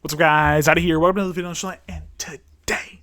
What's up, guys? Out of here. Welcome to the video on Blacklyte, and today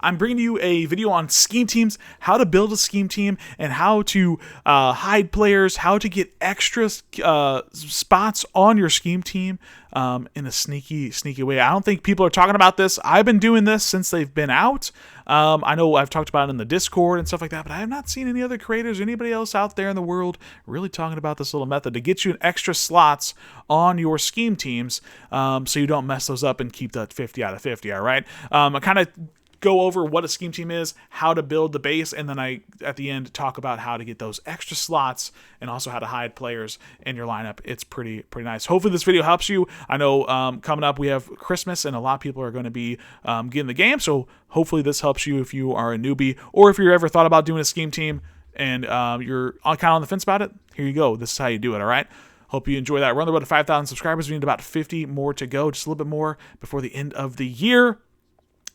I'm bringing you a video on scheme teams, how to build a scheme team, and how to hide players, how to get extra spots on your scheme team in a sneaky way. I don't think people are talking about this. I've been doing this since they've been out. I know I've talked about it in the Discord and stuff like that, but I have not seen any other creators or anybody else out there in the world really talking about this little method to get you an extra slots on your scheme teams so you don't mess those up and keep that 50 out of 50, all right? I kind of go over what a scheme team is, how to build the base, and then I, at the end, talk about how to get those extra slots and also how to hide players in your lineup. It's pretty nice. Hopefully this video helps you. I know coming up we have Christmas, and a lot of people are going to be getting the game, so hopefully this helps you if you are a newbie, or if you've ever thought about doing a scheme team and you're kind of on the fence about it. Here you go. This is how you do it, all right? Hope you enjoy that. We're on the road to 5,000 subscribers. We need about 50 more to go, just a little bit more before the end of the year.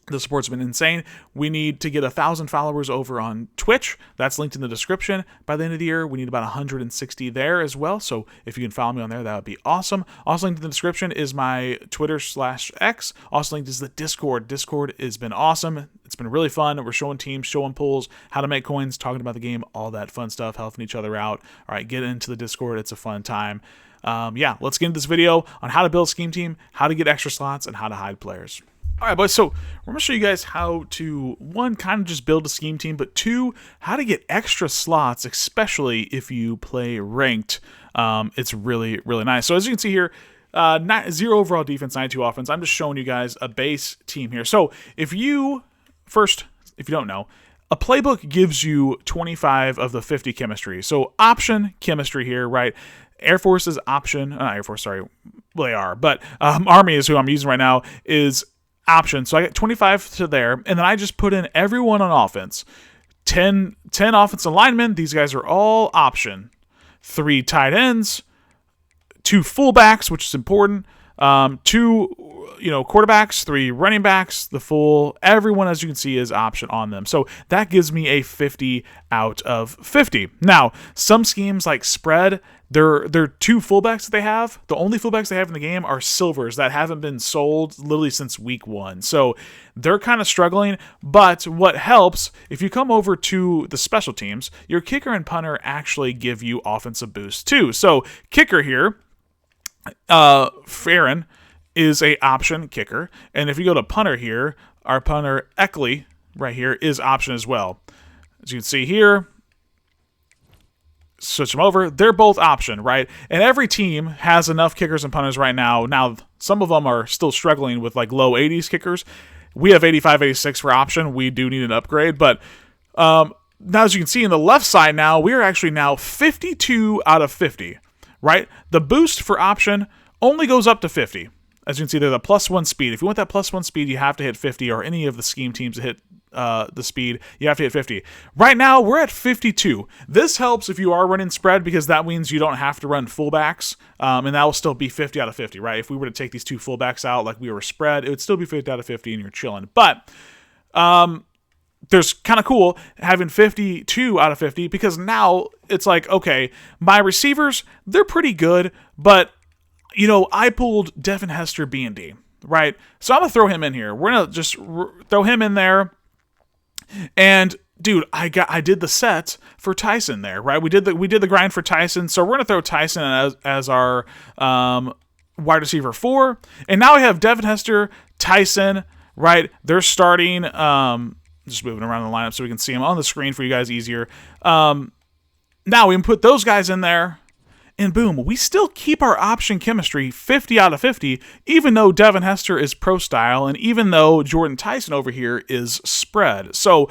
The support's been insane. We need to get 1,000 followers over on Twitch. That's linked in the description. By the end of the year, we need about 160 there as well. So if you can follow me on there, that would be awesome. Also linked in the description is my Twitter/X. Also linked is the Discord. Discord has been awesome. It's been really fun. We're showing teams, showing pools, how to make coins, talking about the game, all that fun stuff, helping each other out. All right, get into the Discord. It's a fun time. Yeah, let's get into this video on how to build a scheme team, how to get extra slots, and how to hide players. All right, boys, so we're going to show you guys how to, one, kind of just build a scheme team, but two, how to get extra slots, especially if you play ranked. It's really nice. So as you can see here, 0 overall defense, 92 offense. I'm just showing you guys a base team here. So if you don't know, a playbook gives you 25 of the 50 chemistry. So option chemistry here, right? Air Force is option, not Air Force, sorry. Well, they are, but Army is who I'm using right now, is option. So I got 25 to there, and then I just put in everyone on offense. 10 offensive linemen. These guys are all option. 3 tight ends, 2 fullbacks, which is important. 2 quarterbacks, 3 running backs, everyone, as you can see, is option on them. So that gives me a 50 out of 50. Now, some schemes like spread, they're 2 fullbacks that they have. The only fullbacks they have in the game are silvers that haven't been sold literally since week 1. So they're kind of struggling, but what helps, if you come over to the special teams, your kicker and punter actually give you offensive boosts too. So kicker here, Farron is a option kicker, and if you go to punter here, our punter Eckley right here is option as well. As you can see here, switch them over, they're both option, right? And every team has enough kickers and punters right now. Now, some of them are still struggling with like low 80s kickers. We have 85, 86 for option. We do need an upgrade, but now as you can see in the left side now, we are actually now 52 out of 50, right? The boost for option only goes up to 50. As you can see, they're the +1 speed. If you want that +1 speed, you have to hit 50, or any of the scheme teams to hit the speed, you have to hit 50. Right now, we're at 52. This helps if you are running spread, because that means you don't have to run fullbacks, and that will still be 50 out of 50, right? If we were to take these 2 fullbacks out like we were spread, it would still be 50 out of 50, and you're chilling. But there's kind of cool having 52 out of 50, because now it's like, okay, my receivers, they're pretty good, but I pulled Devin Hester B&D, right? So I'm going to throw him in here. We're going to just throw him in there. And dude, I did the set for Tyson there, right? We did the grind for Tyson. So we're going to throw Tyson as our wide receiver 4. And now we have Devin Hester, Tyson, right? They're starting, just moving around the lineup so we can see them on the screen for you guys easier. Now we can put those guys in there. And boom, we still keep our option chemistry 50 out of 50, even though Devin Hester is pro style, and even though Jordan Tyson over here is spread. So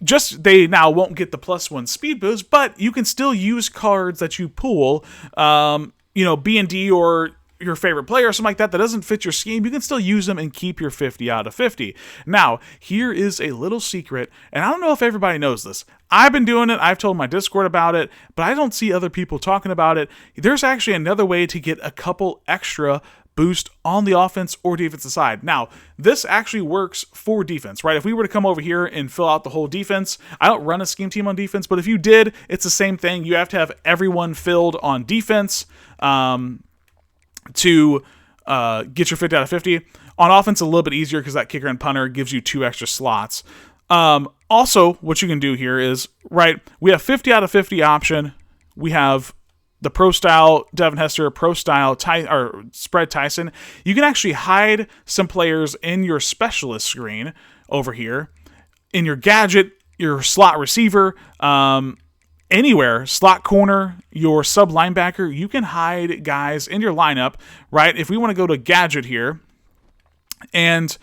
they now won't get the +1 speed boost, but you can still use cards that you pull, B&D or your favorite player or something like that doesn't fit your scheme. You can still use them and keep your 50 out of 50. Now, here is a little secret, and I don't know if everybody knows this. I've been doing it. I've told my Discord about it, but I don't see other people talking about it. There's actually another way to get a couple extra boost on the offense or defensive side. Now, this actually works for defense, right? If we were to come over here and fill out the whole defense, I don't run a scheme team on defense, but if you did, it's the same thing. You have to have everyone filled on defense to get your 50 out of 50. On offense, a little bit easier because that kicker and punter gives you 2 extra slots. Also, what you can do here is, right, we have 50 out of 50 option. We have the pro style Devin Hester, pro style or spread Tyson. You can actually hide some players in your specialist screen over here, in your gadget, your slot receiver, anywhere, slot corner, your sub linebacker. You can hide guys in your lineup, right? If we want to go to gadget here, and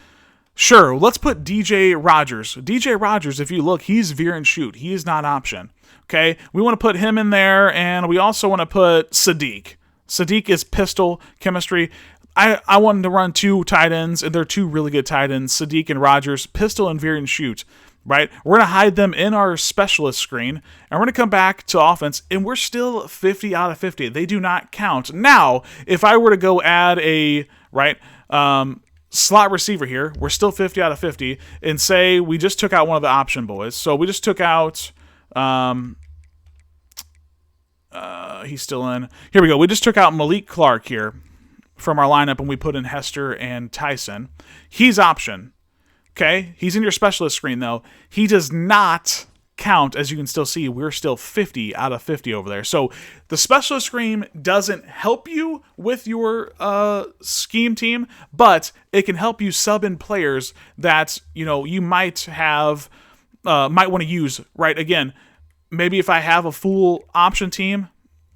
sure, let's put DJ Rogers. DJ Rogers, if you look, he's veer and shoot. He is not option. Okay, we want to put him in there, and we also want to put Sadiq. Sadiq is pistol chemistry. I wanted to run 2 tight ends, and they're 2 really good tight ends, Sadiq and Rogers, pistol and veer and shoot. Right? We're going to hide them in our specialist screen, and we're going to come back to offense, and we're still 50 out of 50. They do not count. Now, if I were to go add a, right, slot receiver here, we're still 50 out of 50, and say we just took out one of the option boys. So we just took out, he's still in. Here we go. We just took out Malik Clark here from our lineup, and we put in Hester and Tyson. He's option. Okay, he's in your specialist screen, though. He does not count, as you can still see. We're still 50 out of 50 over there. So the specialist screen doesn't help you with your scheme team, but it can help you sub in players that, you know, you might have, might want to use, right? Again, maybe if I have a full option team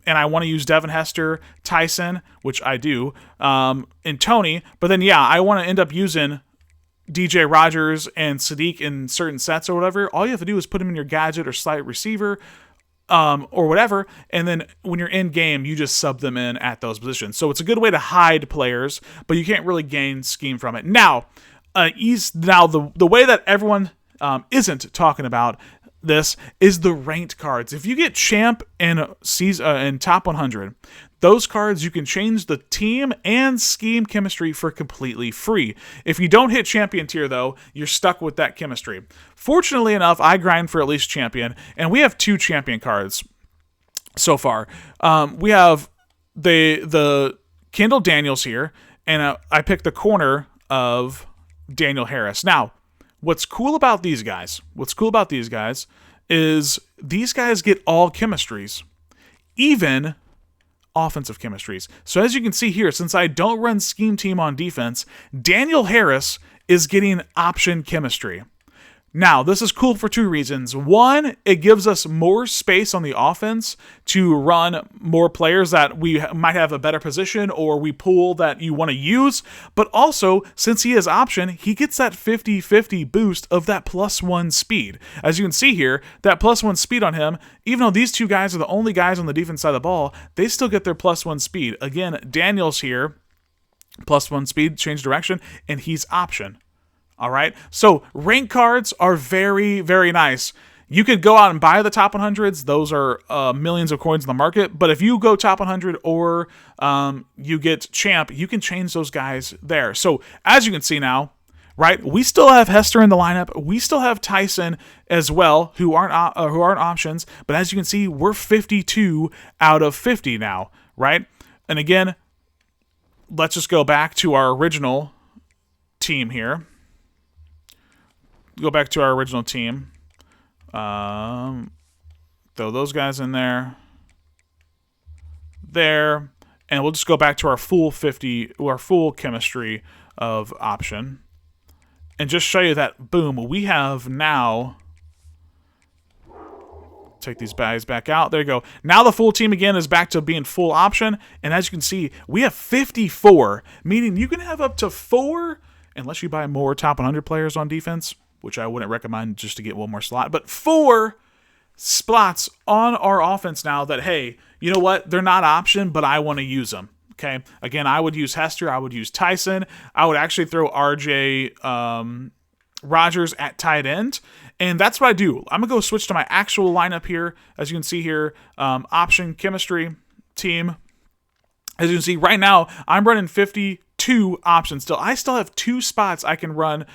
and I want to use Devin Hester, Tyson, which I do, and Tony, but then, yeah, I want to end up using DJ Rogers and Sadiq in certain sets or whatever. All you have to do is put them in your gadget or slot receiver or whatever, and then when you're in game, you just sub them in at those positions. So it's a good way to hide players, but you can't really gain scheme from it. Now, the way that everyone isn't talking about this is the ranked cards. If you get champ and top 100, those cards you can change the team and scheme chemistry for completely free. If you don't hit champion tier, though, you're stuck with that chemistry. Fortunately enough, I grind for at least champion, and we have 2 champion cards so far. We have the Kendall Daniels here, and I picked the corner of Daniel Harris. Now, what's cool about these guys is these guys get all chemistries, even offensive chemistries. So as you can see here, since I don't run scheme team on defense, Daniel Harris is getting option chemistry. Now, this is cool for 2 reasons. One, it gives us more space on the offense to run more players that we might have a better position or we pull that you want to use. But also, since he is option, he gets that 50-50 boost of that +1 speed. As you can see here, that +1 speed on him, even though these 2 guys are the only guys on the defense side of the ball, they still get their +1 speed. Again, Daniel's here, +1 speed, change direction, and he's option. All right, so rank cards are very, very nice. You could go out and buy the top 100s. Those are millions of coins in the market. But if you go top 100 or you get champ, you can change those guys there. So as you can see now, right, we still have Hester in the lineup. We still have Tyson as well, who aren't options. But as you can see, we're 52 out of 50 now, right? And again, let's just go back to our original team here. Go back to our original team. Throw those guys in there. There. And we'll just go back to our full 50, our full chemistry of option. And just show you that, boom, we have now... Take these guys back out. There you go. Now the full team again is back to being full option. And as you can see, we have 54, meaning you can have up to 4, unless you buy more top 100 players on defense, which I wouldn't recommend just to get one more slot, but 4 spots on our offense now that, hey, you know what? They're not option, but I want to use them. Okay. Again, I would use Hester. I would use Tyson. I would actually throw RJ Rogers at tight end. And that's what I do. I'm going to go switch to my actual lineup here. As you can see here, option, chemistry, team. As you can see right now, I'm running 52 options still. I still have 2 spots I can run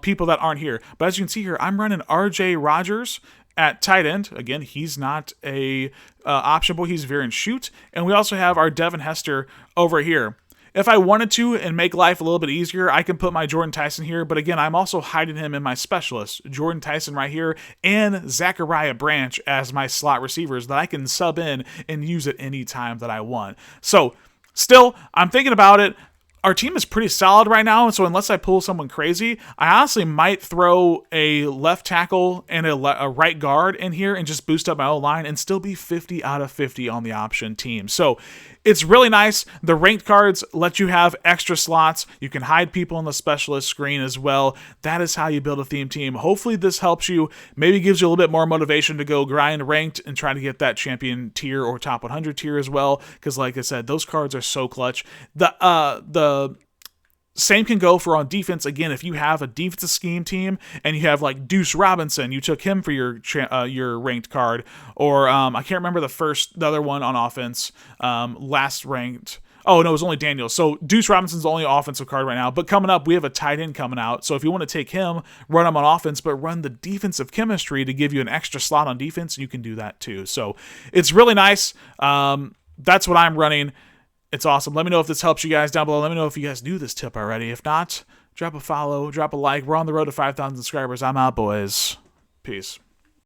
people that aren't here. But as you can see here, I'm running RJ Rogers at tight end. Again, he's not a option boy. He's veer and shoot. And we also have our Devin Hester over here. If I wanted to and make life a little bit easier, I can put my Jordan Tyson here. But again, I'm also hiding him in my specialist. Jordan Tyson right here and Zachariah Branch as my slot receivers that I can sub in and use at any time that I want. So still, I'm thinking about it. Our team is pretty solid right now, so unless I pull someone crazy, I honestly might throw a left tackle and a right guard in here and just boost up my O-line and still be 50 out of 50 on the option team. So it's really nice. The ranked cards let you have extra slots. You can hide people on the specialist screen as well. That is how you build a theme team. Hopefully this helps you, maybe gives you a little bit more motivation to go grind ranked and try to get that champion tier or top 100 tier as well, because like I said, those cards are so clutch. The same can go for on defense. Again, if you have a defensive scheme team and you have like Deuce Robinson, you took him for your ranked card, or I can't remember the other one on offense, last ranked. Oh, no, it was only Daniel. So Deuce Robinson's the only offensive card right now. But coming up, we have a tight end coming out. So if you want to take him, run him on offense, but run the defensive chemistry to give you an extra slot on defense, you can do that too. So it's really nice. That's what I'm running. It's awesome. Let me know if this helps you guys down below. Let me know if you guys knew this tip already. If not, drop a follow, drop a like. We're on the road to 5,000 subscribers. I'm out, boys. Peace.